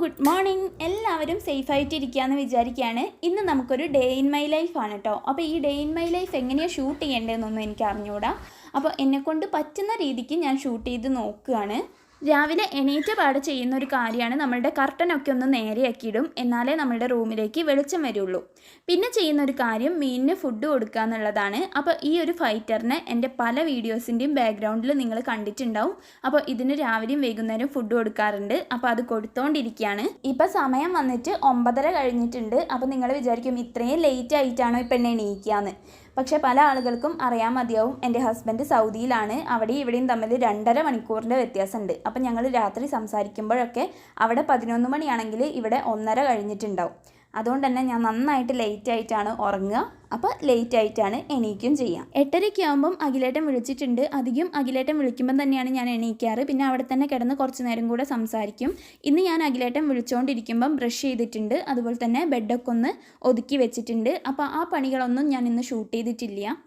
Good morning. എല്ലാവരും സേഫായിട്ടിരിക്കുകയെന്ന് വിചാരിക്കുകയാണ്. ഇന്ന് നമുക്കൊരു ഡേ ഇൻ മൈ ലൈഫാണ് കേട്ടോ. അപ്പോൾ ഈ ഡേ ഇൻ മൈ ലൈഫ് എങ്ങനെയാണ് ഷൂട്ട് ചെയ്യേണ്ടതെന്നൊന്നും എനിക്ക് അറിഞ്ഞുകൂടാ. അപ്പോൾ എന്നെക്കൊണ്ട് പറ്റുന്ന രീതിക്ക് ഞാൻ ഷൂട്ട് ചെയ്ത് നോക്കുകയാണ്. രാവിലെ എണീറ്റ് പാടെ ചെയ്യുന്ന ഒരു കാര്യമാണ് നമ്മളുടെ കർട്ടനൊക്കെ ഒന്ന് നേരെയാക്കിയിടും, എന്നാലേ നമ്മളുടെ റൂമിലേക്ക് വെളിച്ചം വരുള്ളൂ. പിന്നെ ചെയ്യുന്ന ഒരു കാര്യം മീനിന് ഫുഡ് കൊടുക്കുക എന്നുള്ളതാണ്. അപ്പോൾ ഈ ഒരു ഫൈറ്ററിനെ എൻ്റെ പല വീഡിയോസിൻ്റെയും ബാക്ക്ഗ്രൗണ്ടിൽ നിങ്ങൾ കണ്ടിട്ടുണ്ടാവും. അപ്പോൾ ഇതിന് രാവിലെയും വൈകുന്നേരം ഫുഡ് കൊടുക്കാറുണ്ട്. അപ്പോൾ അത് കൊടുത്തുകൊണ്ടിരിക്കുകയാണ്. ഇപ്പോൾ സമയം വന്നിട്ട് 9:30 കഴിഞ്ഞിട്ടുണ്ട്. അപ്പോൾ നിങ്ങൾ വിചാരിക്കും ഇത്രയും ലേറ്റ് ആയിട്ടാണോ ഇപ്പം എന്നെ എണീക്കുകയെന്ന്. പക്ഷേ പല ആളുകൾക്കും അറിയാൻ മതിയാവും, എൻ്റെ ഹസ്ബൻഡ് സൗദിയിലാണ്. അവിടെയും ഇവിടെയും തമ്മിൽ 2.5 മണിക്കൂറിൻ്റെ വ്യത്യാസമുണ്ട്. അപ്പം ഞങ്ങൾ രാത്രി സംസാരിക്കുമ്പോഴൊക്കെ അവിടെ 11 മണിയാണെങ്കിൽ ഇവിടെ 1:30 കഴിഞ്ഞിട്ടുണ്ടാവും. അതുകൊണ്ട് തന്നെ ഞാൻ നന്നായിട്ട് ലേറ്റ് ആയിട്ടാണ് ഉറങ്ങുക. അപ്പോൾ ലേറ്റ് ആയിട്ടാണ് എണീക്കും ചെയ്യാം. 8:30 ആകുമ്പം അഖിലേട്ടൻ വിളിച്ചിട്ടുണ്ട്. അധികം അഖിലേട്ടൻ വിളിക്കുമ്പം തന്നെയാണ് ഞാൻ എണീക്കാറ്. പിന്നെ അവിടെ തന്നെ കിടന്ന് കുറച്ച് നേരം കൂടെ സംസാരിക്കും. ഇന്ന് ഞാൻ അഖിലേട്ടൻ വിളിച്ചുകൊണ്ടിരിക്കുമ്പം ബ്രഷ് ചെയ്തിട്ടുണ്ട്. അതുപോലെ തന്നെ ബെഡൊക്കെ ഒന്ന് ഒതുക്കി വെച്ചിട്ടുണ്ട്. അപ്പോൾ ആ പണികളൊന്നും ഞാൻ ഇന്ന് ഷൂട്ട് ചെയ്തിട്ടില്ല.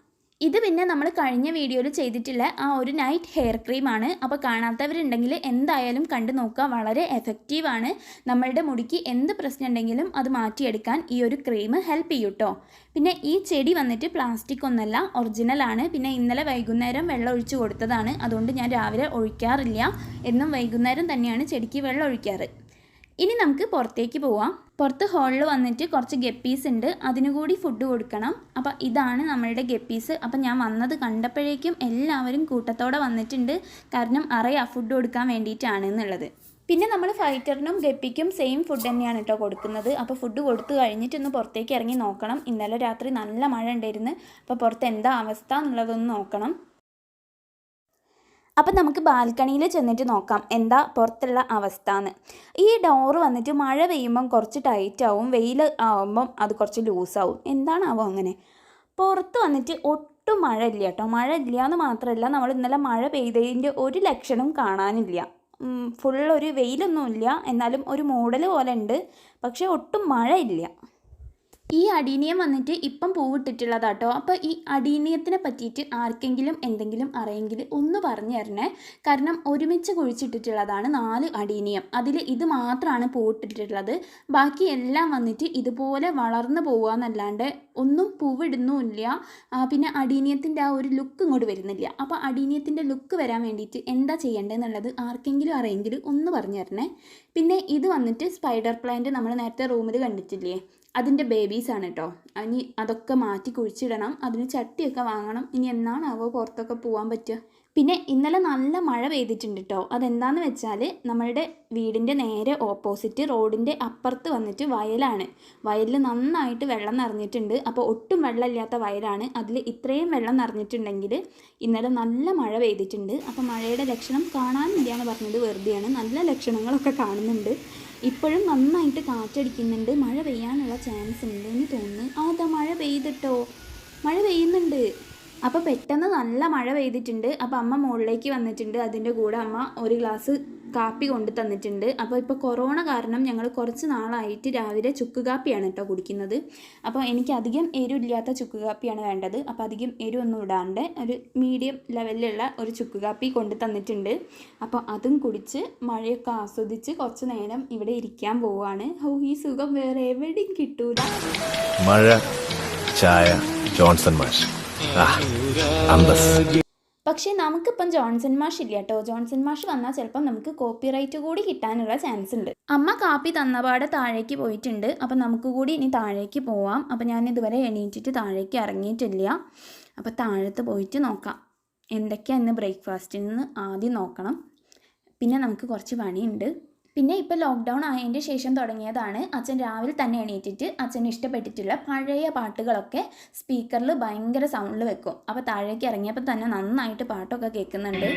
ഇത് പിന്നെ നമ്മൾ കഴിഞ്ഞ വീഡിയോയിൽ ചെയ്തിട്ടുള്ള ആ ഒരു നൈറ്റ് ഹെയർ ക്രീമാണ്. അപ്പോൾ കാണാത്തവരുണ്ടെങ്കിൽ എന്തായാലും കണ്ടു നോക്കുക. വളരെ എഫക്റ്റീവാണ്. നമ്മളുടെ മുടിക്ക് എന്ത് പ്രശ്നം ഉണ്ടെങ്കിലും അത് മാറ്റിയെടുക്കാൻ ഈ ഒരു ക്രീം ഹെൽപ്പ് ചെയ്യും കേട്ടോ. പിന്നെ ഈ ചെടി വന്നിട്ട് പ്ലാസ്റ്റിക് ഒന്നല്ല, ഒറിജിനലാണ്. പിന്നെ ഇന്നലെ വൈകുന്നേരം വെള്ളം ഒഴിച്ച് കൊടുത്തതാണ്. അതുകൊണ്ട് ഞാൻ രാവിലെ ഒഴിക്കാറില്ല. എന്നും വൈകുന്നേരം തന്നെയാണ് ചെടിക്ക് വെള്ളം ഒഴിക്കാറ്. ഇനി നമുക്ക് പുറത്തേക്ക് പോവാം. പുറത്ത് ഹാളിൽ വന്നിട്ട് കുറച്ച് ഗപ്പീസ് ഉണ്ട്, അതിനുകൂടി ഫുഡ് കൊടുക്കണം. അപ്പോൾ ഇതാണ് നമ്മളുടെ ഗപ്പീസ്. അപ്പം ഞാൻ വന്നത് കണ്ടപ്പോഴേക്കും എല്ലാവരും കൂട്ടത്തോടെ വന്നിട്ടുണ്ട്. കാരണം അറിയാം ഫുഡ് കൊടുക്കാൻ വേണ്ടിയിട്ടാണ് എന്നുള്ളത്. പിന്നെ നമ്മൾ ഫൈറ്ററിനും ഗപ്പിക്കും സെയിം ഫുഡ് തന്നെയാണ് കേട്ടോ കൊടുക്കുന്നത്. അപ്പോൾ ഫുഡ് കൊടുത്തു കഴിഞ്ഞിട്ടൊന്ന് പുറത്തേക്ക് ഇറങ്ങി നോക്കണം. ഇന്നലെ രാത്രി നല്ല മഴ ഉണ്ടായിരുന്നു. അപ്പോൾ പുറത്ത് എന്താ അവസ്ഥ എന്നുള്ളതൊന്ന് നോക്കണം. അപ്പം നമുക്ക് ബാൽക്കണിയിൽ ചെന്നിട്ട് നോക്കാം എന്താ പുറത്തുള്ള അവസ്ഥ എന്ന്. ഈ ഡോറ് വന്നിട്ട് മഴ പെയ്യുമ്പം കുറച്ച് ടൈറ്റാവും, വെയിൽ ആവുമ്പം അത് കുറച്ച് ലൂസാവും. എന്താണാവോ അങ്ങനെ. പുറത്ത് വന്നിട്ട് ഒട്ടും മഴ ഇല്ല കേട്ടോ. മഴ ഇല്ല എന്ന് മാത്രമല്ല, നമ്മൾ ഇന്നലെ മഴ പെയ്തതിൻ്റെ ഒരു ലക്ഷണം കാണാനില്ല. ഫുള്ളൊരു വെയിലൊന്നുമില്ല, എന്നാലും ഒരു മൂടൽ പോലെ ഉണ്ട്. പക്ഷേ ഒട്ടും മഴ ഇല്ല. ഈ അടീനിയം വന്നിട്ട് ഇപ്പം പൂവിട്ടിട്ടുള്ളതാട്ടോ. അപ്പോൾ ഈ അടീനിയത്തിനെ പറ്റിയിട്ട് ആർക്കെങ്കിലും എന്തെങ്കിലും അറിയെങ്കിൽ ഒന്ന് പറഞ്ഞു തരണേ. കാരണം ഒരുമിച്ച് കുഴിച്ചിട്ടിട്ടുള്ളതാണ് 4 അടീനിയം. അതിൽ ഇത് മാത്രമാണ് പൂവിട്ടിട്ടുള്ളത്. ബാക്കി എല്ലാം വന്നിട്ട് ഇതുപോലെ വളർന്നു പോകുക എന്നല്ലാണ്ട് ഒന്നും പൂവിടുന്നുമില്ല. പിന്നെ അടീനിയത്തിൻ്റെ ആ ഒരു ലുക്ക് ഇങ്ങോട്ട് വരുന്നില്ല. അപ്പോൾ അടീനിയത്തിൻ്റെ ലുക്ക് വരാൻ വേണ്ടിയിട്ട് എന്താ ചെയ്യേണ്ടതെന്നുള്ളത് ആർക്കെങ്കിലും അറിയെങ്കിൽ ഒന്ന് പറഞ്ഞു തരണേ. പിന്നെ ഇത് വന്നിട്ട് സ്പൈഡർ പ്ലാന്റ് നമ്മൾ നേരത്തെ റൂമിൽ കണ്ടിട്ടില്ലേ, അതിൻ്റെ ബേബീസാണ് കേട്ടോ. ഇനി അതൊക്കെ മാറ്റി കുഴിച്ചിടണം. അതിന് ചട്ടിയൊക്കെ വാങ്ങണം. ഇനി എന്നാണാവോ പുറത്തൊക്കെ പോകാൻ പറ്റുക. പിന്നെ ഇന്നലെ നല്ല മഴ പെയ്തിട്ടുണ്ട് കേട്ടോ. അതെന്താണെന്ന് വെച്ചാൽ നമ്മളുടെ വീടിൻ്റെ നേരെ ഓപ്പോസിറ്റ് റോഡിൻ്റെ അപ്പുറത്ത് വന്നിട്ട് വയലാണ്. വയലിൽ നന്നായിട്ട് വെള്ളം നിറഞ്ഞിട്ടുണ്ട്. അപ്പോൾ ഒട്ടും വെള്ളമില്ലാത്ത വയലാണ്. അതിൽ ഇത്രയും വെള്ളം നിറഞ്ഞിട്ടുണ്ടെങ്കിൽ ഇന്നലെ നല്ല മഴ പെയ്തിട്ടുണ്ട്. അപ്പോൾ മഴയുടെ ലക്ഷണം കാണാനില്ല എന്ന് പറഞ്ഞത് വെറുതെയാണ്. നല്ല ലക്ഷണങ്ങളൊക്കെ കാണുന്നുണ്ട്. ഇപ്പോഴും നന്നായിട്ട് കാറ്റടിക്കുന്നുണ്ട്. മഴ പെയ്യാനുള്ള ചാൻസ് ഉണ്ട് എന്ന് തോന്നുന്നു. അതാ മഴ പെയ്തിട്ടോ, മഴ പെയ്യുന്നുണ്ട്. അപ്പോൾ പെട്ടെന്ന് നല്ല മഴ പെയ്തിട്ടുണ്ട്. അപ്പോൾ അമ്മ മുകളിലേക്ക് വന്നിട്ടുണ്ട്. അതിൻ്റെ കൂടെ അമ്മ ഒരു ഗ്ലാസ് കാപ്പി കൊണ്ട് തന്നിട്ടുണ്ട്. അപ്പോൾ ഇപ്പോൾ കൊറോണ കാരണം ഞങ്ങൾ കുറച്ച് നാളായിട്ട് രാവിലെ ചുക്ക് കാപ്പിയാണ് കേട്ടോ കുടിക്കുന്നത്. അപ്പോൾ എനിക്ക് അധികം എരിവില്ലാത്ത ചുക്ക് കാപ്പിയാണ് വേണ്ടത്. അപ്പോൾ അധികം എരിവൊന്നും ഇടാണ്ട് ഒരു മീഡിയം ലെവലിലുള്ള ഒരു ചുക്ക് കാപ്പി കൊണ്ട് തന്നിട്ടുണ്ട്. അപ്പോൾ അതും കുടിച്ച് മഴയൊക്കെ ആസ്വദിച്ച് കുറച്ച് നേരം ഇവിടെ ഇരിക്കാൻ പോവുകയാണ്. ഈ സുഖം വേറെ എവിടെയും കിട്ടൂല. മഴ, ചായ, ജോൺസൺ മാഷ്. പക്ഷേ നമുക്കിപ്പം ജോൺസൺ മാഷ് ഇല്ല കേട്ടോ. ജോൺസൺ മാഷ് വന്നാൽ ചിലപ്പം നമുക്ക് കോപ്പിറൈറ്റ് കൂടി കിട്ടാനുള്ള ചാൻസ് ഉണ്ട്. അമ്മ കാപ്പി തന്നപാടെ താഴേക്ക് പോയിട്ടുണ്ട്. അപ്പം നമുക്ക് കൂടി ഇനി താഴേക്ക് പോവാം. അപ്പം ഞാൻ ഇതുവരെ എണീറ്റിട്ട് താഴേക്ക് ഇറങ്ങിയിട്ടില്ല. അപ്പോൾ താഴത്ത് പോയിട്ട് നോക്കാം എന്തൊക്കെയാണ് ഇന്ന് ബ്രേക്ക്ഫാസ്റ്റിന് ആദ്യം നോക്കണം. പിന്നെ നമുക്ക് കുറച്ച് പണിയുണ്ട്. പിന്നെ ഇപ്പോൾ ലോക്ക്ഡൗൺ ആയതിൻ്റെ ശേഷം തുടങ്ങിയതാണ്. അച്ഛൻ രാവിലെ തന്നെ എണീറ്റിട്ട് അച്ഛന് ഇഷ്ടപ്പെട്ടിട്ടുള്ള പഴയ പാട്ടുകളൊക്കെ സ്പീക്കറിൽ ഭയങ്കര സൗണ്ടിൽ വെക്കും. അപ്പോൾ താഴേക്ക് ഇറങ്ങിയപ്പോൾ തന്നെ നന്നായിട്ട് പാട്ടൊക്കെ കേൾക്കുന്നുണ്ട്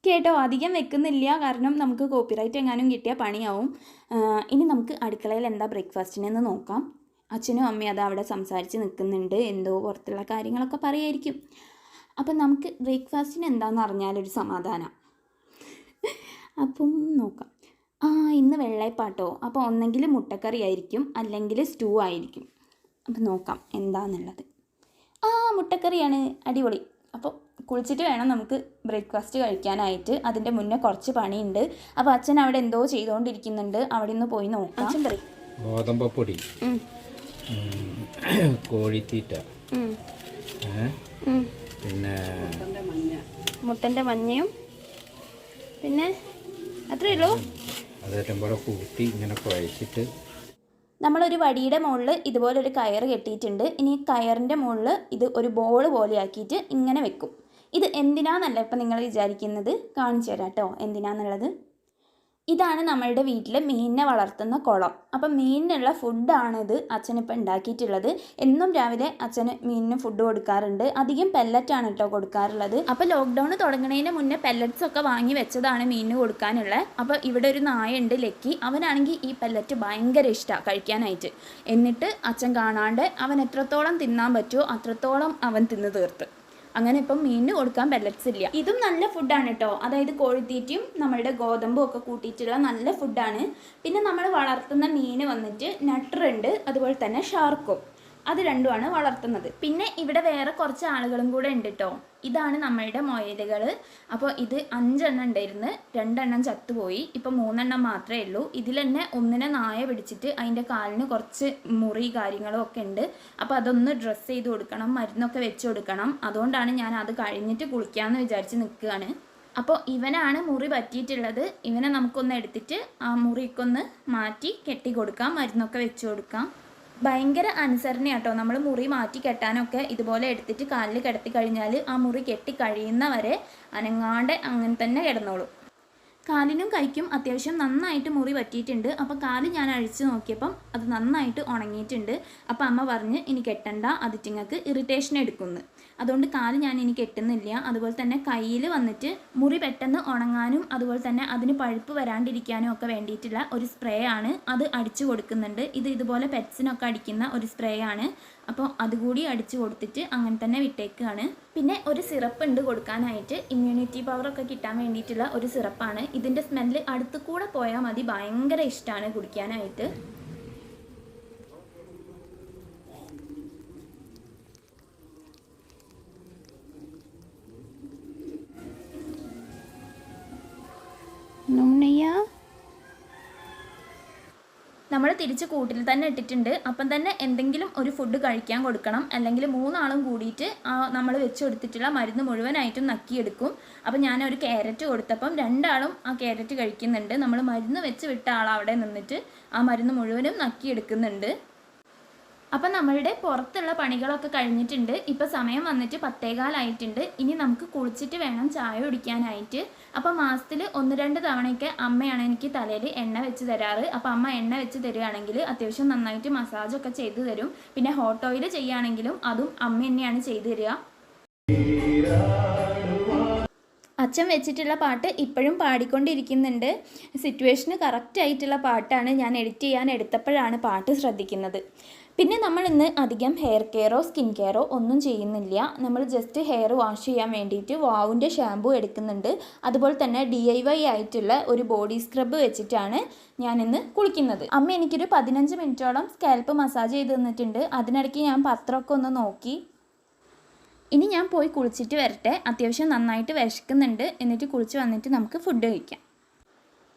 കേട്ടോ. അധികം വെക്കുന്നില്ല, കാരണം നമുക്ക് കോപ്പിറൈറ്റ് എങ്ങാനും കിട്ടിയാൽ പണിയാവും. ഇനി നമുക്ക് അടുക്കളയിൽ എന്താ ബ്രേക്ക്ഫാസ്റ്റിനെന്ന് നോക്കാം. അച്ഛനും അമ്മയും അത് അവിടെ സംസാരിച്ച് നിൽക്കുന്നുണ്ട്. എന്തോ പുറത്തുള്ള കാര്യങ്ങളൊക്കെ പറയായിരിക്കും. അപ്പം നമുക്ക് ബ്രേക്ക്ഫാസ്റ്റിന് എന്താണെന്ന് അറിഞ്ഞാലൊരു സമാധാനം. അപ്പം നോക്കാം. ഇന്ന് വെള്ളയപ്പാട്ടോ. അപ്പോൾ ഒന്നെങ്കിൽ മുട്ടക്കറി ആയിരിക്കും, അല്ലെങ്കിൽ സ്റ്റൂ ആയിരിക്കും. അപ്പം നോക്കാം എന്താണെന്നുള്ളത്. മുട്ടക്കറിയാണ്, അടിപൊളി. അപ്പോൾ കുളിച്ചിട്ട് വേണം നമുക്ക് ബ്രേക്ക്ഫാസ്റ്റ് കഴിക്കാനായിട്ട്. അതിൻ്റെ മുന്നേ കുറച്ച് പണിയുണ്ട്. അപ്പോൾ അച്ഛൻ അവിടെ എന്തോ ചെയ്തുകൊണ്ടിരിക്കുന്നുണ്ട്. അവിടെ നിന്ന് പോയി നോക്കാം. അച്ഛൻ പറയും. ഗോതമ്പപ്പൊടി, കോഴിത്തീറ്റ, പിന്നെ മുട്ടൻ്റെ മഞ്ഞയും, പിന്നെ അത്രയേ ഉള്ളൂ. അതെല്ലാം കൂടെ കൂട്ടി ഇങ്ങനെ കുഴച്ചിട്ട് നമ്മളൊരു വടിയുടെ മുകളിൽ ഇതുപോലൊരു കയറ് കെട്ടിയിട്ടുണ്ട്. ഇനി കയറിൻ്റെ മുകളിൽ ഇത് ഒരു ബോൾ പോലെ ആക്കിയിട്ട് ഇങ്ങനെ വെക്കും. ഇത് എന്തിനാന്നല്ല ഇപ്പം നിങ്ങൾ വിചാരിക്കുന്നത്, കാണിച്ചു തരാം കേട്ടോ എന്തിനാന്നുള്ളത്. ഇതാണ് നമ്മളുടെ വീട്ടിൽ മീനിനെ വളർത്തുന്ന കുളം. അപ്പം മീനിനുള്ള ഫുഡാണിത് അച്ഛനിപ്പോൾ ഉണ്ടാക്കിയിട്ടുള്ളത്. എന്നും രാവിലെ അച്ഛന് മീനിന് ഫുഡ് കൊടുക്കാറുണ്ട്. അധികം പെല്ലറ്റാണ് കേട്ടോ കൊടുക്കാറുള്ളത്. അപ്പോൾ ലോക്ക്ഡൗൺ തുടങ്ങുന്നതിന് മുന്നേ പെല്ലറ്റ്സ് ഒക്കെ വാങ്ങി വെച്ചതാണ് മീനിന് കൊടുക്കാനുള്ളത്. അപ്പോൾ ഇവിടെ ഒരു നായുണ്ട് ലക്കി. അവനാണെങ്കിൽ ഈ പെല്ലറ്റ് ഭയങ്കര ഇഷ്ടമാണ് കഴിക്കാനായിട്ട്. എന്നിട്ട് അച്ഛൻ കാണാണ്ട് അവൻ എത്രത്തോളം തിന്നാൻ പറ്റുമോ അത്രത്തോളം അവൻ തിന്ന് തീർത്ത്. അങ്ങനെ ഇപ്പം മീനിന് കൊടുക്കാൻ പെല്ലറ്റ്സ് ഇല്ല. ഇതും നല്ല ഫുഡാണ് കേട്ടോ. അതായത് കോഴിത്തീറ്റയും നമ്മളുടെ ഗോതമ്പും ഒക്കെ കൂട്ടിയിട്ടുള്ള നല്ല ഫുഡാണ്. പിന്നെ നമ്മൾ വളർത്തുന്ന മീൻ വന്നിട്ട് നട്ടറുണ്ട്, അതുപോലെ തന്നെ ഷാർക്കും. അത് രണ്ടുമാണ് വളർത്തുന്നത്. പിന്നെ ഇവിടെ വേറെ കുറച്ച് ആളുകളും കൂടെ ഉണ്ട് കേട്ടോ. ഇതാണ് നമ്മളുടെ മുയലുകൾ. അപ്പോൾ ഇത് 5 എണ്ണം ഉണ്ടായിരുന്നു, 2 എണ്ണം ചത്തുപോയി. ഇപ്പോൾ 3 എണ്ണം മാത്രമേ ഉള്ളൂ. ഇതിൽ തന്നെ ഒന്നിനെ നായ പിടിച്ചിട്ട് അതിൻ്റെ കാലിന് കുറച്ച് മുറി കാര്യങ്ങളും ഒക്കെ ഉണ്ട്. അപ്പോൾ അതൊന്ന് ഡ്രസ്സ് ചെയ്ത് കൊടുക്കണം, മരുന്നൊക്കെ വെച്ച് കൊടുക്കണം. അതുകൊണ്ടാണ് ഞാൻ അത് കഴിഞ്ഞിട്ട് കുളിക്കാമെന്ന് വിചാരിച്ച് നിൽക്കുകയാണ്. അപ്പോൾ ഇവനാണ് മുറി പറ്റിയിട്ടുള്ളത്. ഇവനെ നമുക്കൊന്ന് എടുത്തിട്ട് ആ മുറിക്കൊന്ന് മാറ്റി കെട്ടി കൊടുക്കാം, മരുന്നൊക്കെ വെച്ച് കൊടുക്കാം. ഭയങ്കര അനുസരണയാട്ടോ. നമ്മൾ മുറി മാറ്റി കെട്ടാനൊക്കെ ഇതുപോലെ എടുത്തിട്ട് കാലിൽ കിടത്തി കഴിഞ്ഞാൽ ആ മുറി കെട്ടി കഴിയുന്നവരെ അനങ്ങാണ്ട് അങ്ങനെ തന്നെ കിടന്നോളും. കാലിനും കൈക്കും അത്യാവശ്യം നന്നായിട്ട് മുറി പറ്റിയിട്ടുണ്ട്. അപ്പോൾ കാല് ഞാൻ അഴിച്ച് നോക്കിയപ്പം അത് നന്നായിട്ട് ഉണങ്ങിയിട്ടുണ്ട്. അപ്പോൾ അമ്മ പറഞ്ഞ് ഇനി കെട്ടണ്ട, അതിറ്റിങ്ങൾക്ക് ഇറിറ്റേഷൻ എടുക്കുന്നു. അതുകൊണ്ട് കാല് ഞാൻ ഇനി കെട്ടുന്നില്ല. അതുപോലെ തന്നെ കയ്യിൽ വന്നിട്ട് മുറി പെട്ടെന്ന് ഉണങ്ങാനും അതുപോലെ തന്നെ അതിന് പഴുപ്പ് വരാണ്ടിരിക്കാനും ഒക്കെ വേണ്ടിയിട്ടുള്ള ഒരു സ്പ്രേ ആണ്. അത് അടിച്ചു കൊടുക്കുന്നുണ്ട്. ഇത് ഇതുപോലെ പെറ്റ്സിനൊക്കെ അടിക്കുന്ന ഒരു സ്പ്രേ ആണ്. അപ്പോൾ അതുകൂടി അടിച്ചു കൊടുത്തിട്ട് അങ്ങനെ തന്നെ വിട്ടേക്കാണ്. പിന്നെ ഒരു സിറപ്പ് ഉണ്ട് കൊടുക്കാനായിട്ട്, ഇമ്മ്യൂണിറ്റി പവറൊക്കെ കിട്ടാൻ വേണ്ടിയിട്ടുള്ള ഒരു സിറപ്പാണ്. ഇതിൻ്റെ സ്മെല്ല് അടുത്ത് കൂടെ പോയാൽ മതി, ഭയങ്കര ഇഷ്ടമാണ് കുടിക്കാനായിട്ട്. നമ്മൾ തിരിച്ച് കൂട്ടിൽ തന്നെ ഇട്ടിട്ടുണ്ട്. അപ്പം തന്നെ എന്തെങ്കിലും ഒരു ഫുഡ് കഴിക്കാൻ കൊടുക്കണം. അല്ലെങ്കിൽ 3 ആളും കൂടിയിട്ട് നമ്മൾ വെച്ച് കൊടുത്തിട്ടുള്ള മരുന്ന് മുഴുവനായിട്ടും നക്കിയെടുക്കും. അപ്പം ഞാനൊരു ക്യാരറ്റ് കൊടുത്തപ്പം 2 ആളും ആ ക്യാരറ്റ് കഴിക്കുന്നുണ്ട്. നമ്മൾ മരുന്ന് വെച്ച് വിട്ട ആളവിടെ നിന്നിട്ട് ആ മരുന്ന് മുഴുവനും നക്കിയെടുക്കുന്നുണ്ട്. അപ്പം നമ്മളുടെ പുറത്തുള്ള പണികളൊക്കെ കഴിഞ്ഞിട്ടുണ്ട്. ഇപ്പം സമയം വന്നിട്ട് 10:15 ഇനി നമുക്ക് കുളിച്ചിട്ട് വേണം ചായ കുടിക്കാനായിട്ട്. അപ്പോൾ മാസത്തിൽ 1-2 തവണയൊക്കെ അമ്മയാണ് എനിക്ക് തലയിൽ എണ്ണ വെച്ച് തരാറ്. അപ്പോൾ അമ്മ എണ്ണ വെച്ച് തരികയാണെങ്കിൽ അത്യാവശ്യം നന്നായിട്ട് മസാജൊക്കെ ചെയ്തു തരും. പിന്നെ ഹോട്ട് ഓയിൽ ചെയ്യുകയാണെങ്കിലും അതും അമ്മ തന്നെയാണ് ചെയ്തു തരിക. അച്ഛൻ വെച്ചിട്ടുള്ള പാട്ട് ഇപ്പോഴും പാടിക്കൊണ്ടിരിക്കുന്നുണ്ട്. സിറ്റുവേഷന് കറക്റ്റായിട്ടുള്ള പാട്ടാണ്. ഞാൻ എഡിറ്റ് ചെയ്യാൻ എടുത്തപ്പോഴാണ് പാട്ട് ശ്രദ്ധിക്കുന്നത്. പിന്നെ നമ്മൾ ഇന്ന് അധികം ഹെയർ കെയറോ സ്കിൻ കെയറോ ഒന്നും ചെയ്യുന്നില്ല. നമ്മൾ ജസ്റ്റ് ഹെയർ വാഷ് ചെയ്യാൻ വേണ്ടിയിട്ട് വാവിൻ്റെ ഷാമ്പൂ എടുക്കുന്നുണ്ട്. അതുപോലെ തന്നെ DIY ആയിട്ടുള്ള ഒരു ബോഡി സ്ക്രബ് വെച്ചിട്ടാണ് ഞാനിന്ന് കുളിക്കുന്നത്. അമ്മ എനിക്കൊരു 15 മിനിറ്റോളം സ്കാൽപ്പ് മസാജ് ചെയ്ത് തന്നിട്ടുണ്ട്. അതിനിടയ്ക്ക് ഞാൻ പത്രമൊക്കെ ഒന്ന് നോക്കി. ഇനി ഞാൻ പോയി കുളിച്ചിട്ട് വരട്ടെ. അത്യാവശ്യം നന്നായിട്ട് വിശക്കുന്നുണ്ട്. എന്നിട്ട് കുളിച്ച് വന്നിട്ട് നമുക്ക് ഫുഡ് കഴിക്കാം.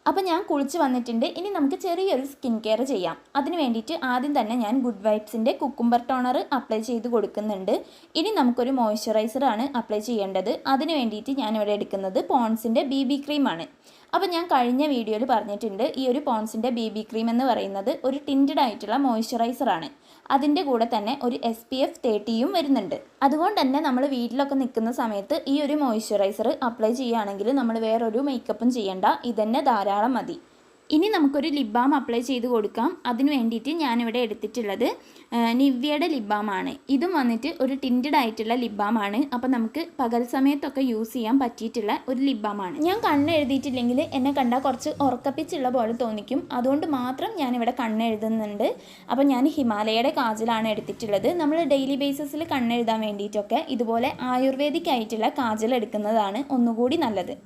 അപ്പോൾ ഞാൻ കുളിച്ച് വന്നിട്ടുണ്ട്. ഇനി നമുക്ക് ചെറിയൊരു സ്കിൻ കെയർ ചെയ്യാം. അതിന് വേണ്ടിയിട്ട് ആദ്യം തന്നെ ഞാൻ ഗുഡ് വൈബ്സിൻ്റെ കുക്കുംബർ ടോണർ അപ്ലൈ ചെയ്ത് കൊടുക്കുന്നുണ്ട്. ഇനി നമുക്കൊരു മോയ്സ്ചറൈസറാണ് അപ്ലൈ ചെയ്യേണ്ടത്. അതിന് വേണ്ടിയിട്ട് ഞാനിവിടെ എടുക്കുന്നത് പോൺസിൻ്റെ BB ക്രീമാണ്. അപ്പോൾ ഞാൻ കഴിഞ്ഞ വീഡിയോയിൽ പറഞ്ഞിട്ടുണ്ട്, ഈ ഒരു പോൺസിൻ്റെ BB ക്രീം എന്ന് പറയുന്നത് ഒരു ടിൻറ്റഡ് ആയിട്ടുള്ള മോയ്സ്ചറൈസറാണ്. അതിൻ്റെ കൂടെ തന്നെ ഒരു SPF 30യും വരുന്നുണ്ട്. അതുകൊണ്ട് തന്നെ നമ്മൾ വീട്ടിലൊക്കെ നിൽക്കുന്ന സമയത്ത് ഈ ഒരു മോയ്സ്ചറൈസർ അപ്ലൈ ചെയ്യുകയാണെങ്കിൽ നമ്മൾ വേറൊരു മേക്കപ്പും ചെയ്യേണ്ട, ഇതന്നെ ധാരാളം മതി. ഇനി നമുക്കൊരു ലിപ് ബാം അപ്ലൈ ചെയ്ത് കൊടുക്കാം. അതിന് വേണ്ടിയിട്ട് ഞാനിവിടെ എടുത്തിട്ടുള്ളത് നിവ്യയുടെ ലിപ് ബാമാണ്. ഇതും വന്നിട്ട് ഒരു ടിൻറ്റഡ് ആയിട്ടുള്ള ലിപ് ബാമാണ്. അപ്പോൾ നമുക്ക് പകൽ സമയത്തൊക്കെ യൂസ് ചെയ്യാൻ പറ്റിയിട്ടുള്ള ഒരു ലിപ് ബാമാണ്. ഞാൻ കണ്ണെഴുതിയിട്ടില്ലെങ്കിൽ എന്നെ കണ്ടാൽ കുറച്ച് ഉറക്കപ്പിച്ചുള്ള പോലെ തോന്നിക്കും. അതുകൊണ്ട് മാത്രം ഞാനിവിടെ കണ്ണെഴുതുന്നുണ്ട്. അപ്പോൾ ഞാൻ ഹിമാലയയുടെ കാജലാണ് എടുത്തിട്ടുള്ളത്. നമ്മൾ ഡെയിലി ബേസിസിൽ കണ്ണെഴുതാൻ വേണ്ടിയിട്ടൊക്കെ ഇതുപോലെ ആയുർവേദിക് ആയിട്ടുള്ള കാജൽ എടുക്കുന്നതാണ് ഒന്നുകൂടി നല്ലത്.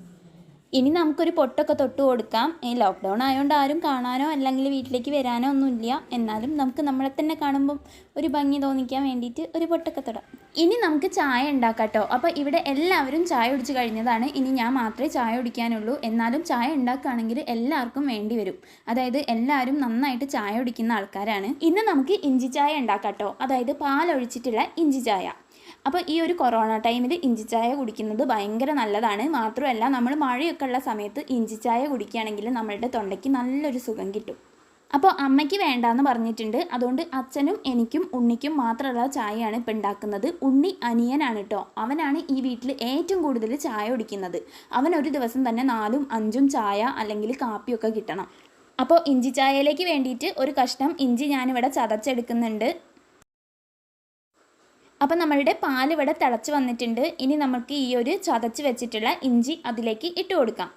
ഇനി നമുക്കൊരു പൊട്ടൊക്കെ തൊട്ട് കൊടുക്കാം. ലോക്ക്ഡൗൺ ആയതുകൊണ്ട് ആരും കാണാനോ അല്ലെങ്കിൽ വീട്ടിലേക്ക് വരാനോ ഒന്നുമില്ല. എന്നാലും നമുക്ക് നമ്മളെ തന്നെ കാണുമ്പം ഒരു ഭംഗി തോന്നിക്കാൻ വേണ്ടിയിട്ട് ഒരു പൊട്ടൊക്കെ തൊടാം. ഇനി നമുക്ക് ചായ ഉണ്ടാക്കാം കേട്ടോ. അപ്പോൾ ഇവിടെ എല്ലാവരും ചായ കുടിച്ച് കഴിഞ്ഞതാണ്. ഇനി ഞാൻ മാത്രമേ ചായ കുടിക്കാനുള്ളൂ. എന്നാലും ചായ ഉണ്ടാക്കുകയാണെങ്കിൽ എല്ലാവർക്കും വേണ്ടി വരും. അതായത് എല്ലാവരും നന്നായിട്ട് ചായ കുടിക്കുന്ന ആൾക്കാരാണ്. ഇന്ന് നമുക്ക് ഇഞ്ചി ചായ ഉണ്ടാക്കാം കേട്ടോ. അതായത് പാലൊഴിച്ചിട്ടുള്ള ഇഞ്ചി ചായ. അപ്പോൾ ഈ ഒരു കൊറോണ ടൈമിൽ ഇഞ്ചി ചായ കുടിക്കുന്നത് ഭയങ്കര നല്ലതാണ്. മാത്രമല്ല നമ്മൾ മഴയൊക്കെ ഉള്ള സമയത്ത് ഇഞ്ചി ചായ കുടിക്കുകയാണെങ്കിൽ നമ്മളുടെ തൊണ്ടയ്ക്ക് നല്ലൊരു സുഖം കിട്ടും. അപ്പോൾ അമ്മയ്ക്ക് വേണ്ടാന്ന് പറഞ്ഞിട്ടുണ്ട്. അതുകൊണ്ട് അച്ഛനും എനിക്കും ഉണ്ണിക്കും മാത്രമുള്ള ചായയാണ് ഇപ്പം ഉണ്ടാക്കുന്നത്. ഉണ്ണി അനിയനാണ് കേട്ടോ. അവനാണ് ഈ വീട്ടിൽ ഏറ്റവും കൂടുതൽ ചായ കുടിക്കുന്നത്. അവൻ ഒരു ദിവസം തന്നെ 4ഉം 5ഉം ചായ അല്ലെങ്കിൽ കാപ്പിയൊക്കെ കിട്ടണം. അപ്പോൾ ഇഞ്ചി ചായയിലേക്ക് വേണ്ടിയിട്ട് ഒരു കഷ്ണം ഇഞ്ചി ഞാനിവിടെ ചതച്ചെടുക്കുന്നുണ്ട്. അപ്പോൾ നമ്മളുടെ പാലിവിടെ തിളച്ച് വന്നിട്ടുണ്ട്. ഇനി നമുക്ക് ഈ ഒരു ചതച്ച് വെച്ചിട്ടുള്ള ഇഞ്ചി അതിലേക്ക് ഇട്ട് കൊടുക്കാം.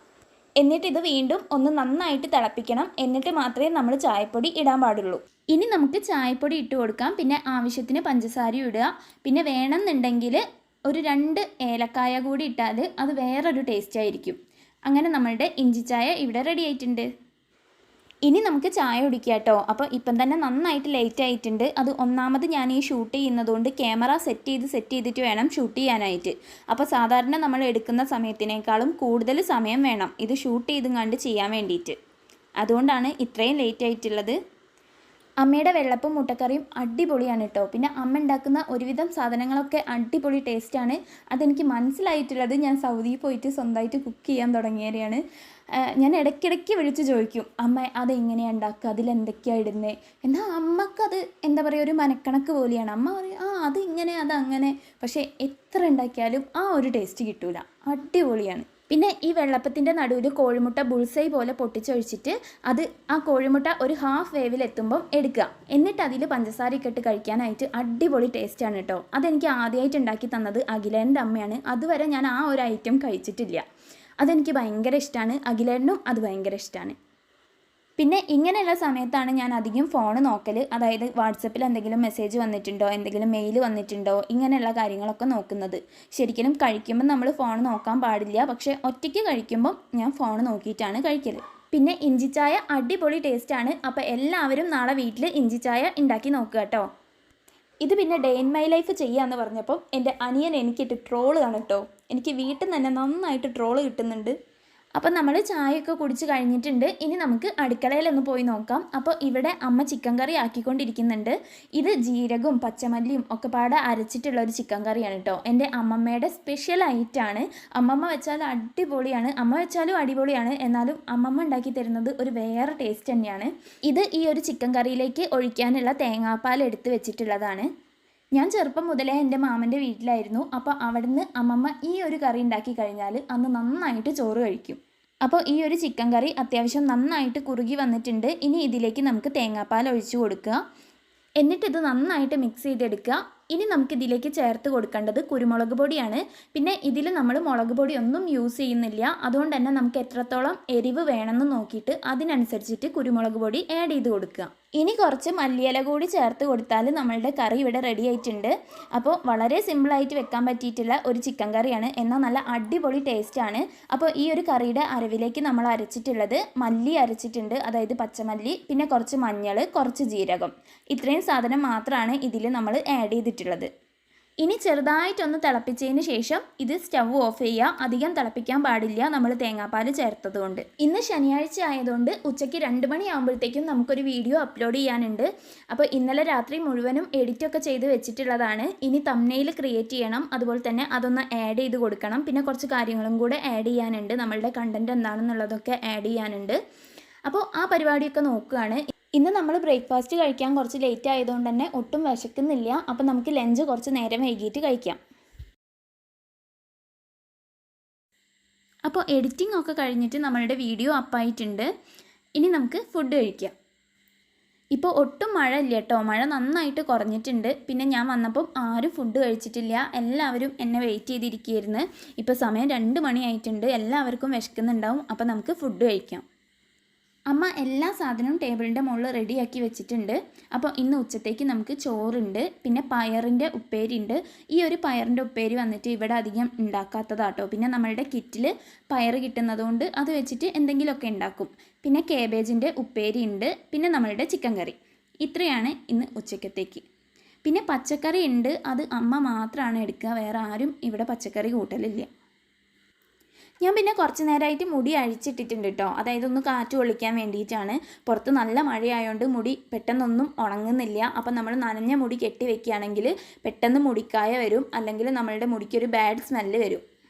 എന്നിട്ട് ഇത് വീണ്ടും ഒന്ന് നന്നായിട്ട് തിളപ്പിക്കണം. എന്നിട്ട് മാത്രമേ നമ്മൾ ചായപ്പൊടി ഇടാൻ പാടുള്ളൂ. ഇനി നമുക്ക് ചായപ്പൊടി ഇട്ട് കൊടുക്കാം. പിന്നെ ആവശ്യത്തിന് പഞ്ചസാര ഇടുക. പിന്നെ വേണമെന്നുണ്ടെങ്കിൽ ഒരു 2 ഏലക്കായ കൂടി ഇട്ടാൽ അത് വേറൊരു ടേസ്റ്റ് ആയിരിക്കും. അങ്ങനെ നമ്മളുടെ ഇഞ്ചി ചായ ഇവിടെ റെഡി ആയിട്ടുണ്ട്. ഇനി നമുക്ക് ചായ കുടിക്കാം കേട്ടോ. അപ്പോൾ ഇപ്പം തന്നെ നന്നായിട്ട് ലേറ്റ് ആയിട്ടുണ്ട്. അത് ഒന്നാമത് ഞാൻ ഈ ഷൂട്ട് ചെയ്യുന്നതുകൊണ്ട് ക്യാമറ സെറ്റ് ചെയ്തിട്ട് വേണം ഷൂട്ട് ചെയ്യാനായിട്ട്. അപ്പോൾ സാധാരണ നമ്മൾ എടുക്കുന്ന സമയത്തിനേക്കാളും കൂടുതൽ സമയം വേണം ഇത് ഷൂട്ട് ചെയ്തും കണ്ട് ചെയ്യാൻ വേണ്ടിയിട്ട്. അതുകൊണ്ടാണ് ഇത്രയും ലേറ്റ് ആയിട്ടുള്ളത്. അമ്മയുടെ വെള്ളപ്പും മുട്ടക്കറിയും അടിപൊളിയാണ് കേട്ടോ. പിന്നെ അമ്മ ഉണ്ടാക്കുന്ന ഒരുവിധം സാധനങ്ങളൊക്കെ അടിപൊളി ടേസ്റ്റാണ്. അതെനിക്ക് മനസ്സിലായിട്ടുള്ളത് ഞാൻ സൗദിയിൽ പോയിട്ട് സ്വന്തമായിട്ട് കുക്ക് ചെയ്യാൻ തുടങ്ങിയവരെയാണ്. ഞാൻ ഇടയ്ക്കിടയ്ക്ക് വിളിച്ച് ചോദിക്കും, അമ്മ അതെങ്ങനെയാണ് ഉണ്ടാക്കുക, അതിലെന്തൊക്കെയാണ് ഇടുന്നത്. എന്നാൽ അമ്മക്കത് എന്താ പറയുക, ഒരു മനക്കണക്ക് പോലെയാണ്. അമ്മ പറയും അതിങ്ങനെ അതങ്ങനെ. പക്ഷേ എത്ര ഉണ്ടാക്കിയാലും ആ ഒരു ടേസ്റ്റ് കിട്ടൂല. അടിപൊളിയാണ്. പിന്നെ ഈ വെള്ളപ്പത്തിൻ്റെ നടുവിൽ കോഴിമുട്ട ബുൾസൈ പോലെ പൊട്ടിച്ചൊഴിച്ചിട്ട് അത് ആ കോഴിമുട്ട ഒരു ഹാഫ് വേവിലെത്തുമ്പം എടുക്കുക. എന്നിട്ട് അതിൽ പഞ്ചസാരയൊക്കെ ഇട്ട് കഴിക്കാനായിട്ട് അടിപൊളി ടേസ്റ്റാണ് കേട്ടോ. അതെനിക്ക് ആദ്യമായിട്ട് ഉണ്ടാക്കി തന്നത് അഖിലേൻ്റെ അമ്മയാണ്. അതുവരെ ഞാൻ ആ ഒരു ഐറ്റം കഴിച്ചിട്ടില്ല. അതെനിക്ക് ഭയങ്കര ഇഷ്ടമാണ്. അഖിലേനും അത് ഭയങ്കര ഇഷ്ടമാണ്. പിന്നെ ഇങ്ങനെയുള്ള സമയത്താണ് ഞാൻ അധികം ഫോൺ നോക്കൽ. അതായത് വാട്സപ്പിൽ എന്തെങ്കിലും മെസ്സേജ് വന്നിട്ടുണ്ടോ, എന്തെങ്കിലും മെയിൽ വന്നിട്ടുണ്ടോ, ഇങ്ങനെയുള്ള കാര്യങ്ങളൊക്കെ നോക്കുന്നത്. ശരിക്കും കഴിക്കുമ്പോൾ നമ്മൾ ഫോൺ നോക്കാൻ പാടില്ല. പക്ഷേ ഒറ്റയ്ക്ക് കഴിക്കുമ്പം ഞാൻ ഫോൺ നോക്കിയിട്ടാണ് കഴിക്കൽ. പിന്നെ ഇഞ്ചിച്ചായ അടിപൊളി ടേസ്റ്റാണ്. അപ്പോൾ എല്ലാവരും നാളെ വീട്ടിൽ ഇഞ്ചിച്ചായ ഉണ്ടാക്കി നോക്കുക കേട്ടോ. ഇത് പിന്നെ ഡേ ഇൻ മൈ ലൈഫ് ചെയ്യാമെന്ന് പറഞ്ഞപ്പം എൻ്റെ അനിയൻ എനിക്കിട്ട് ട്രോള് ആണ് കേട്ടോ. എനിക്ക് വീട്ടിൽ നിന്ന് തന്നെ നന്നായിട്ട് ട്രോള് കിട്ടുന്നുണ്ട്. അപ്പം നമ്മൾ ചായയൊക്കെ കുടിച്ച് കഴിഞ്ഞിട്ടുണ്ട്. ഇനി നമുക്ക് അടുക്കളയിലൊന്ന് പോയി നോക്കാം. അപ്പോൾ ഇവിടെ അമ്മ ചിക്കൻ കറി ആക്കിക്കൊണ്ടിരിക്കുന്നുണ്ട്. ഇത് ജീരകവും പച്ചമല്ലിയും ഒക്കെ പാടെ അരച്ചിട്ടുള്ള ഒരു ചിക്കൻ കറിയാണ് കേട്ടോ. എൻ്റെ അമ്മമ്മയുടെ സ്പെഷ്യൽ ഐറ്റാണ്. അമ്മമ്മ വെച്ചാൽ അടിപൊളിയാണ്. അമ്മ വെച്ചാലും അടിപൊളിയാണ്. എന്നാലും അമ്മമ്മ ഉണ്ടാക്കി തരുന്നത് ഒരു വേറെ ടേസ്റ്റ് തന്നെയാണ്. ഇത് ഈ ഒരു ചിക്കൻ കറിയിലേക്ക് ഒഴിക്കാനുള്ള തേങ്ങാപ്പാൽ എടുത്ത് വെച്ചിട്ടുള്ളതാണ്. ഞാൻ ചെറുപ്പം മുതലേ എൻ്റെ മാമൻ്റെ വീട്ടിലായിരുന്നു. അപ്പോൾ അവിടുന്ന് അമ്മമ്മ ഈ ഒരു കറി ഉണ്ടാക്കി കഴിഞ്ഞാൽ അന്ന് നന്നായിട്ട് ചോറ് കഴിക്കും. അപ്പോൾ ഈ ഒരു ചിക്കൻ കറി അത്യാവശ്യം നന്നായിട്ട് കുറുകി വന്നിട്ടുണ്ട്. ഇനി ഇതിലേക്ക് നമുക്ക് തേങ്ങാപ്പാൽ ഒഴിച്ചു കൊടുക്കുക. എന്നിട്ടിത് നന്നായിട്ട് മിക്സ് ചെയ്തെടുക്കുക. ഇനി നമുക്കിതിലേക്ക് ചേർത്ത് കൊടുക്കേണ്ടത് കുരുമുളക് പൊടിയാണ്. പിന്നെ ഇതിൽ നമ്മൾ മുളക് പൊടി ഒന്നും യൂസ് ചെയ്യുന്നില്ല. അതുകൊണ്ട് തന്നെ നമുക്ക് എത്രത്തോളം എരിവ് വേണമെന്ന് നോക്കിയിട്ട് അതിനനുസരിച്ചിട്ട് കുരുമുളക് പൊടി ആഡ് ചെയ്ത് കൊടുക്കുക. ഇനി കുറച്ച് മല്ലിയില കൂടി ചേർത്ത് കൊടുത്താൽ നമ്മളുടെ കറി ഇവിടെ റെഡി ആയിട്ടുണ്ട്. അപ്പോൾ വളരെ സിമ്പിളായിട്ട് വെക്കാൻ പറ്റിയിട്ടുള്ള ഒരു ചിക്കൻ കറിയാണ്. എന്നാൽ നല്ല അടിപൊളി ടേസ്റ്റാണ്. അപ്പോൾ ഈ ഒരു കറിയുടെ അരവിലേക്ക് നമ്മൾ അരച്ചിട്ടുള്ളത് മല്ലി അരച്ചിട്ടുണ്ട്. അതായത് പച്ചമല്ലി, പിന്നെ കുറച്ച് മഞ്ഞൾ, കുറച്ച് ജീരകം. ഇത്രയും സാധനം മാത്രമാണ് ഇതിൽ നമ്മൾ ആഡ് ചെയ്തിട്ടുള്ളത്. ഇനി ചെറുതായിട്ടൊന്ന് തിളപ്പിച്ചതിന് ശേഷം ഇത് സ്റ്റവ് ഓഫ് ചെയ്യുക. അധികം തിളപ്പിക്കാൻ പാടില്ല, നമ്മൾ തേങ്ങാപ്പാൽ ചേർത്തത് കൊണ്ട്. ഇന്ന് ശനിയാഴ്ച ആയതുകൊണ്ട് ഉച്ചയ്ക്ക് 2 മണിയാകുമ്പോഴത്തേക്കും നമുക്കൊരു വീഡിയോ അപ്ലോഡ് ചെയ്യാനുണ്ട്. അപ്പോൾ ഇന്നലെ രാത്രി മുഴുവനും എഡിറ്റൊക്കെ ചെയ്ത് വെച്ചിട്ടുള്ളതാണ്. ഇനി തംബ്നെയിൽ ക്രിയേറ്റ് ചെയ്യണം. അതുപോലെ തന്നെ അതൊന്ന് ആഡ് ചെയ്ത് കൊടുക്കണം. പിന്നെ കുറച്ച് കാര്യങ്ങളും കൂടെ ആഡ് ചെയ്യാനുണ്ട്. നമ്മളുടെ കണ്ടൻറ്റ് എന്താണെന്നുള്ളതൊക്കെ ആഡ് ചെയ്യാനുണ്ട്. അപ്പോൾ ആ പരിപാടിയൊക്കെ നോക്കുകയാണ്. ഇന്ന് നമ്മൾ ബ്രേക്ക്ഫാസ്റ്റ് കഴിക്കാൻ കുറച്ച് ലേറ്റ് ആയതുകൊണ്ട് തന്നെ ഒട്ടും വിശക്കുന്നില്ല. അപ്പോൾ നമുക്ക് ലഞ്ച് കുറച്ച് നേരം വൈകിട്ട് കഴിക്കാം. അപ്പോൾ എഡിറ്റിംഗ് ഒക്കെ കഴിഞ്ഞിട്ട് നമ്മളുടെ വീഡിയോ അപ്പായിട്ടുണ്ട്. ഇനി നമുക്ക് ഫുഡ് കഴിക്കാം. ഇപ്പോൾ ഒട്ടും മഴ ഇല്ല കേട്ടോ. മഴ നന്നായിട്ട് കുറഞ്ഞിട്ടുണ്ട്. പിന്നെ ഞാൻ വന്നപ്പം ആരും ഫുഡ് കഴിച്ചിട്ടില്ല. എല്ലാവരും എന്നെ വെയിറ്റ് ചെയ്തിരിക്കുകയായിരുന്നു. ഇപ്പോൾ സമയം 2 മണിയായിട്ടുണ്ട്. എല്ലാവർക്കും വിശക്കുന്നുണ്ടാവും. അപ്പോൾ നമുക്ക് ഫുഡ് കഴിക്കാം. അമ്മ എല്ലാ സാധനവും ടേബിളിൻ്റെ മുകളിൽ റെഡിയാക്കി വെച്ചിട്ടുണ്ട്. അപ്പോൾ ഇന്ന് ഉച്ചത്തേക്ക് നമുക്ക് ചോറുണ്ട്, പിന്നെ പയറിൻ്റെ ഉപ്പേരി ഉണ്ട്. ഈ ഒരു പയറിൻ്റെ ഉപ്പേരി വന്നിട്ട് ഇവിടെ അധികം ഉണ്ടാക്കാത്തതാട്ടോ. പിന്നെ നമ്മളുടെ കിറ്റിൽ പയർ കിട്ടുന്നതുകൊണ്ട് അത് വെച്ചിട്ട് എന്തെങ്കിലുമൊക്കെ ഉണ്ടാക്കും. പിന്നെ കേബേജിൻ്റെ ഉപ്പേരി ഉണ്ട്, പിന്നെ നമ്മളുടെ ചിക്കൻ കറി. ഇത്രയാണ് ഇന്ന് ഉച്ചക്കത്തേക്ക്. പിന്നെ പച്ചക്കറി ഉണ്ട്, അത് അമ്മ മാത്രമാണ് എടുക്കുക, വേറെ ആരും ഇവിടെ പച്ചക്കറി കൂട്ടലില്ല. ഞാൻ പിന്നെ കുറച്ച് നേരമായിട്ട് മുടി അഴിച്ചിട്ടിട്ടുണ്ട് കേട്ടോ. അതായത് ഒന്ന് കാറ്റ് കൊള്ളിക്കാൻ വേണ്ടിയിട്ടാണ്. പുറത്ത് നല്ല മഴയായതുകൊണ്ട് മുടി പെട്ടെന്നൊന്നും ഉണങ്ങുന്നില്ല. അപ്പം നമ്മൾ നനഞ്ഞ മുടി കെട്ടി വെക്കുകയാണെങ്കിൽ പെട്ടെന്ന് മുടിക്കായ വരും, അല്ലെങ്കിൽ നമ്മളുടെ മുടിക്കൊരു ബാഡ് സ്മെല്ല് വരും.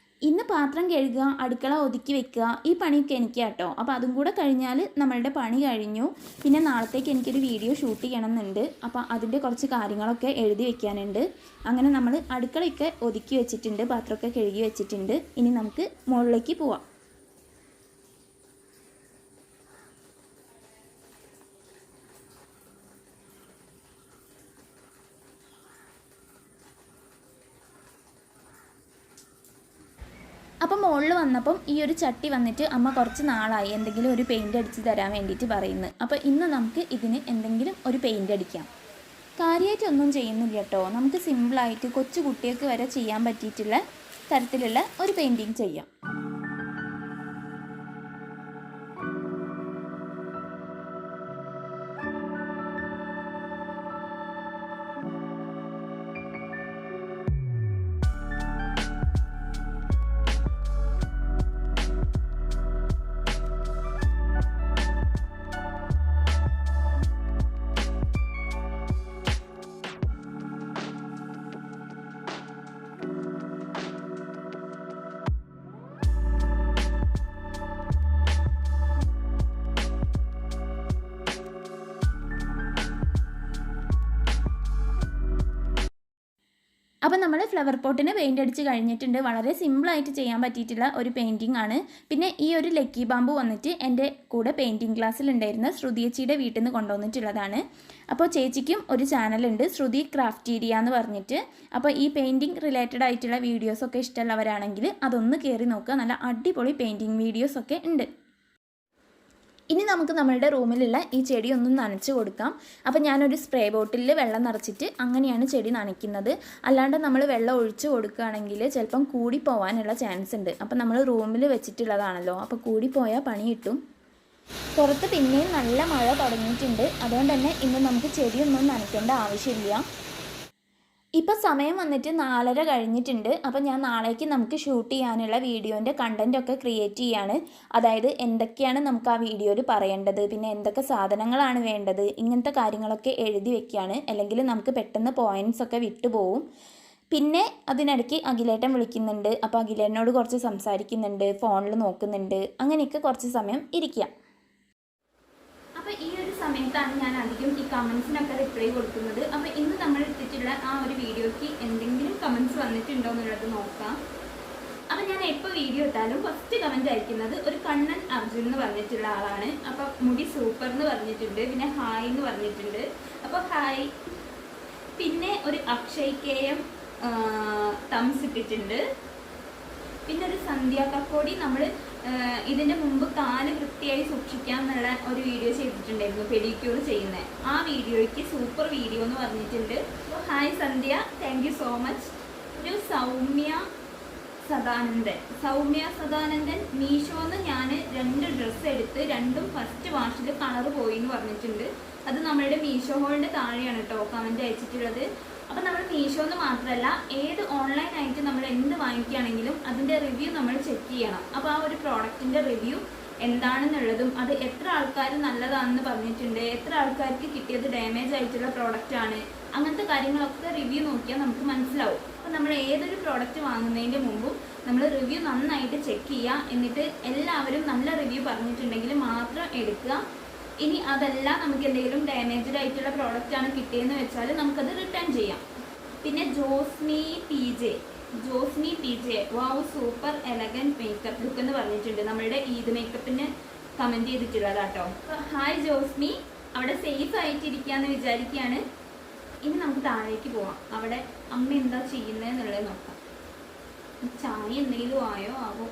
ഇന്ന് പാത്രം കഴുകുക, അടുക്കള ഒതുക്കി വെക്കുക, ഈ പണിയൊക്കെ എനിക്ക് കേട്ടോ. അപ്പോൾ അതും കൂടെ കഴിഞ്ഞാൽ നമ്മളുടെ പണി കഴിഞ്ഞു. പിന്നെ നാളത്തേക്ക് എനിക്കൊരു വീഡിയോ ഷൂട്ട് ചെയ്യണമെന്നുണ്ട്. അപ്പോൾ അതിൻ്റെ കുറച്ച് കാര്യങ്ങളൊക്കെ എഴുതി വെക്കാനുണ്ട്. അങ്ങനെ നമ്മൾ അടുക്കളയൊക്കെ ഒതുക്കി വെച്ചിട്ടുണ്ട്, പാത്രമൊക്കെ കഴുകി വെച്ചിട്ടുണ്ട്. ഇനി നമുക്ക് മുകളിലേക്ക് പോവാം. അപ്പം മുകളിൽ വന്നപ്പം ഈ ഒരു ചട്ടി വന്നിട്ട് അമ്മ കുറച്ച് നാളായി എന്തെങ്കിലും ഒരു പെയിൻ്റ് അടിച്ച് തരാൻ വേണ്ടിയിട്ട് പറയുന്നത്. അപ്പോൾ ഇന്ന് നമുക്ക് ഇതിന് എന്തെങ്കിലും ഒരു പെയിൻ്റ് അടിക്കാം. കാര്യമായിട്ടൊന്നും ചെയ്യുന്നില്ല കേട്ടോ. നമുക്ക് സിമ്പിളായിട്ട് കൊച്ചു കുട്ടികൾക്ക് വരെ ചെയ്യാൻ പറ്റിയിട്ടുള്ള തരത്തിലുള്ള ഒരു പെയിൻറ്റിങ് ചെയ്യാം. അപ്പോൾ നമ്മൾ ഫ്ലവർ പോട്ടിന് പെയിൻ്റ് അടിച്ച് കഴിഞ്ഞിട്ടുണ്ട്. വളരെ സിമ്പിളായിട്ട് ചെയ്യാൻ പറ്റിയിട്ടുള്ള ഒരു പെയിൻറ്റിംഗ് ആണ്. പിന്നെ ഈ ഒരു ലക്കി ബാമ്പു വന്നിട്ട് എൻ്റെ കൂടെ പെയിൻറ്റിംഗ് ക്ലാസ്സിലുണ്ടായിരുന്ന ശ്രുതിയേച്ചിയുടെ വീട്ടിൽ നിന്ന് കൊണ്ടുവന്നിട്ടുള്ളതാണ്. അപ്പോൾ ചേച്ചിക്കും ഒരു ചാനലുണ്ട്, ശ്രുതി ക്രാഫ്റ്റീരിയ എന്ന് പറഞ്ഞിട്ട്. അപ്പോൾ ഈ പെയിൻറ്റിംഗ് റിലേറ്റഡ് ആയിട്ടുള്ള വീഡിയോസൊക്കെ ഇഷ്ടമുള്ളവരാണെങ്കിൽ അതൊന്ന് കയറി നോക്കുക. നല്ല അടിപൊളി പെയിൻറ്റിംഗ് വീഡിയോസൊക്കെ ഉണ്ട്. ഇനി നമുക്ക് നമ്മളുടെ റൂമിലുള്ള ഈ ചെടി ഒന്ന് നനച്ച് കൊടുക്കാം. അപ്പോൾ ഞാനൊരു സ്പ്രേ ബോട്ടിലിൽ വെള്ളം നിറച്ചിട്ട് അങ്ങനെയാണ് ചെടി നനയ്ക്കുന്നത്. അല്ലാണ്ട് നമ്മൾ വെള്ളം ഒഴിച്ച് കൊടുക്കുകയാണെങ്കിൽ ചിലപ്പം കൂടിപ്പോവാനുള്ള ചാൻസ് ഉണ്ട്. അപ്പോൾ നമ്മൾ റൂമിൽ വെച്ചിട്ടുള്ളതാണല്ലോ, അപ്പോൾ കൂടിപ്പോയാൽ പണി കിട്ടും. പുറത്ത് പിന്നെയും നല്ല മഴ തുടങ്ങിയിട്ടുണ്ട്. അതുകൊണ്ട് തന്നെ ഇന്ന് നമുക്ക് ചെടിയൊന്നും നനയ്ക്കേണ്ട ആവശ്യമില്ല. ഇപ്പോൾ സമയം വന്നിട്ട് 4:30 കഴിഞ്ഞിട്ടുണ്ട്. അപ്പോൾ ഞാൻ നാളേക്ക് നമുക്ക് ഷൂട്ട് ചെയ്യാനുള്ള വീഡിയോൻ്റെ കണ്ടൻറ്റൊക്കെ ക്രിയേറ്റ് ചെയ്യാണ്. അതായത് എന്തൊക്കെയാണ് നമുക്ക് ആ വീഡിയോയിൽ പറയേണ്ടത്, പിന്നെ എന്തൊക്കെ സാധനങ്ങളാണ് വേണ്ടത്, ഇങ്ങനത്തെ കാര്യങ്ങളൊക്കെ എഴുതി വെക്കുകയാണ്. അല്ലെങ്കിൽ നമുക്ക് പെട്ടെന്ന് പോയിൻറ്റ്സൊക്കെ വിട്ടുപോകും. പിന്നെ അതിനിടയ്ക്ക് അഖിലേട്ടൻ വിളിക്കുന്നുണ്ട്. അപ്പോൾ അഖിലേട്ടനോട് കുറച്ച് സംസാരിക്കുന്നുണ്ട്, ഫോണിൽ നോക്കുന്നുണ്ട്, അങ്ങനെയൊക്കെ കുറച്ച് സമയം ഇരിക്കുക. അപ്പോൾ ഈ ഒരു സമയത്താണ് ഞാൻ അധികം ഈ കമൻസിനൊക്കെ റിപ്ലൈ കൊടുക്കുന്നത്. അപ്പോൾ ഇന്ന് നമ്മൾ ഇട്ടിട്ടുള്ള ആ ഒരു വീഡിയോയ്ക്ക് എന്തെങ്കിലും കമൻസ് വന്നിട്ടുണ്ടോ എന്നുള്ളത് നോക്കാം. അപ്പോൾ ഞാൻ എപ്പോൾ വീഡിയോ ഇട്ടാലും ഫസ്റ്റ് കമൻറ്റ് അയക്കുന്നത് ഒരു കണ്ണൻ അർജുൻ എന്ന് പറഞ്ഞിട്ടുള്ള ആളാണ്. അപ്പോൾ മുടി സൂപ്പർ എന്ന് പറഞ്ഞിട്ടുണ്ട്, പിന്നെ ഹായ് എന്ന് പറഞ്ഞിട്ടുണ്ട്. അപ്പോൾ ഹായ്. പിന്നെ ഒരു അക്ഷയ് KM തംസ് ഇട്ടിട്ടുണ്ട്. പിന്നെ ഒരു സന്ധ്യ കക്കോടി നമ്മൾ ഇതിൻ്റെ മുമ്പ് കാല് വൃത്തിയായി സൂക്ഷിക്കാം എന്നുള്ള ഒരു വീഡിയോ ചെയ്തിട്ടുണ്ടായിരുന്നു, പെഡിക്യൂർ ചെയ്യുന്നത്. ആ വീഡിയോയ്ക്ക് സൂപ്പർ വീഡിയോ എന്ന് പറഞ്ഞിട്ടുണ്ട്. Hi Sandhya, thank you so much. ഒരു സൗമ്യ സദാനന്ദൻ മീഷോന്ന് ഞാൻ 2 ഡ്രസ്സ് എടുത്ത്, രണ്ടും ഫസ്റ്റ് വാഷിൽ കളർ പോയി എന്ന് പറഞ്ഞിട്ടുണ്ട്. അത് നമ്മളുടെ മീഷോ ഹോളിൻ്റെ താഴെയാണ് കേട്ടോ കമൻറ്റ് അയച്ചിട്ടുള്ളത്. അപ്പോൾ നമ്മൾ മീഷോന്ന് മാത്രമല്ല ഏത് ഓൺലൈനായിട്ട് നമ്മൾ എന്ത് വാങ്ങിക്കുകയാണെങ്കിലും അതിൻ്റെ റിവ്യൂ നമ്മൾ ചെക്ക് ചെയ്യണം. അപ്പോൾ ആ ഒരു പ്രോഡക്റ്റിൻ്റെ റിവ്യൂ എന്താണെന്നുള്ളതും അത് എത്ര ആൾക്കാർ നല്ലതാണെന്ന് പറഞ്ഞിട്ടുണ്ട്, എത്ര ആൾക്കാർക്ക് കിട്ടിയത് ഡാമേജ് ആയിട്ടുള്ള പ്രോഡക്റ്റാണ്, അങ്ങനത്തെ കാര്യങ്ങളൊക്കെ റിവ്യൂ നോക്കിയാൽ നമുക്ക് മനസ്സിലാവും. അപ്പോൾ നമ്മൾ ഏതൊരു പ്രോഡക്റ്റ് വാങ്ങുന്നതിൻ്റെ മുമ്പും നമ്മൾ റിവ്യൂ നന്നായിട്ട് ചെക്ക് ചെയ്യുക. എന്നിട്ട് എല്ലാവരും നല്ല റിവ്യൂ പറഞ്ഞിട്ടുണ്ടെങ്കിൽ മാത്രം എടുക്കുക. ഇനി അതല്ല നമുക്ക് എന്തെങ്കിലും ഡാമേജ്ഡ് ആയിട്ടുള്ള പ്രോഡക്റ്റാണ് കിട്ടിയെന്ന് വെച്ചാൽ നമുക്കത് റിട്ടേൺ ചെയ്യാം. പിന്നെ Josmi P J wow super elegant makeup look എന്ന് പറഞ്ഞിട്ടുണ്ട്. നമ്മളുടെ ഈദ് മേക്കപ്പിന് കമൻറ്റ് ചെയ്തിട്ടുള്ളതാട്ടോ. അപ്പോൾ ഹായ് ജോസ്മി, അവിടെ സേഫ് ആയിട്ടിരിക്കുകയെന്ന് വിചാരിക്കുകയാണ്. ഇനി നമുക്ക് താഴേക്ക് പോവാം. അവിടെ അമ്മ എന്താ ചെയ്യുന്നതെന്നുള്ളത് നോക്കാം. ചായ എന്തെങ്കിലും ആവോ.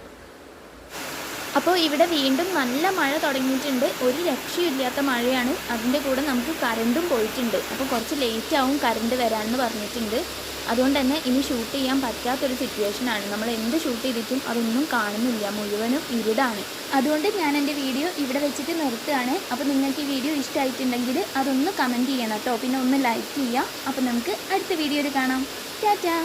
അപ്പോൾ ഇവിടെ വീണ്ടും നല്ല മഴ തുടങ്ങിയിട്ടുണ്ട്. ഒരു രക്ഷയില്ലാത്ത മഴയാണ്. അതിൻ്റെ കൂടെ നമുക്ക് കറണ്ടും പോയിട്ടുണ്ട്. അപ്പോൾ കുറച്ച് ലേറ്റ് ആവും കറണ്ട് വരാമെന്ന് പറഞ്ഞിട്ടുണ്ട്. അതുകൊണ്ട് തന്നെ ഇനി ഷൂട്ട് ചെയ്യാൻ പറ്റാത്തൊരു സിറ്റുവേഷനാണ്. നമ്മൾ എന്ത് ഷൂട്ട് ചെയ്തിട്ടും അതൊന്നും കാണുന്നില്ല, മുഴുവനും ഇരുടാണ്. അതുകൊണ്ട് ഞാൻ എൻ്റെ വീഡിയോ ഇവിടെ വെച്ചിട്ട് നിർത്തുകയാണ്. അപ്പോൾ നിങ്ങൾക്ക് ഈ വീഡിയോ ഇഷ്ടമായിട്ടുണ്ടെങ്കിൽ അതൊന്ന് കമൻറ്റ് ചെയ്യണം കേട്ടോ, പിന്നെ ഒന്ന് ലൈക്ക് ചെയ്യുക. അപ്പോൾ നമുക്ക് അടുത്ത വീഡിയോയിൽ കാണാം. ടാറ്റാ.